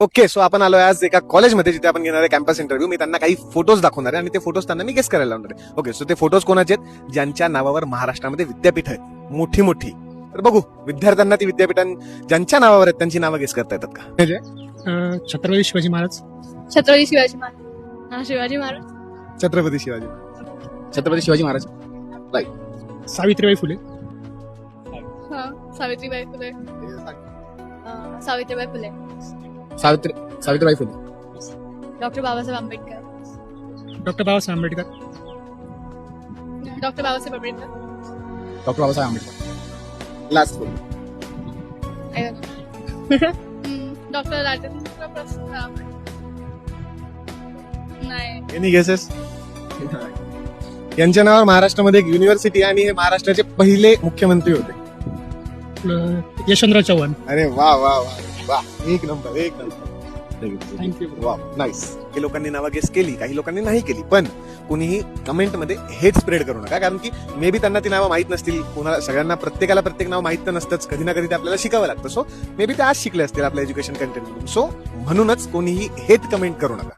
Okay, so आपण आलोय आज एका कॉलेजमध्ये जिथे आपण घेणार आहे कॅम्पस इंटरव्ह्यू. मी त्यांना काही फोटोज दाखवणार आहे आणि ते फोटोज त्यांना मी गेस करायला लावणार आहे. ओके, सो ते फोटोज कोणाचे आहेत? ज्यांच्या नावावर महाराष्ट्रामध्ये विद्यापीठ आहेत, मोठी मोठी. तर बघू विद्यार्थ्यांना ती विद्यापीठां ज्यांच्या नावावर आहेत त्यांची नावं गेस करता येतात का? Chhatrapati Shivaji Maharaj. Chhatrapati Shivaji Maharaj. Shivaji Maharaj. Chhatrapati Shivaji. Chhatrapati Shivaji Maharaj. Savitribai Phule. Savitribai Phule. Savitribai Phule. Savitribai Phule. Doctor Babasaheb Ambedkar. Doctor Babasaheb Ambedkar. Doctor Babasaheb Ambedkar. Doctor Babasaheb Ambedkar. Last doctor Rajendra Prasad. नाही. Any guesses? यांच्या नावावर महाराष्ट्रामध्ये एक युनिव्हर्सिटी आहे आणि हे महाराष्ट्राचे पहिले मुख्यमंत्री होते. यशवंतराव चव्हाण. अरे वा वा वा वा, एक नंबर एक नंबर. थँक्यू. वा, नाईस. काही लोकांनी नावं गेस केली, काही लोकांनी नाही केली, पण कुणीही कमेंटमध्ये हेट स्प्रेड करू नका, कारण की मे बी त्यांना ती नावं माहित नसतील. कोणाला सगळ्यांना प्रत्येकाला प्रत्येक नाव माहित तर नसतंच, कधी ना कधी ते आपल्याला शिकावं लागतं. सो मे बी ते आज शिकले असतील आपल्या एज्युकेशन कंटेंट मधून. सो म्हणूनच कोणीही हेट कमेंट करू नका.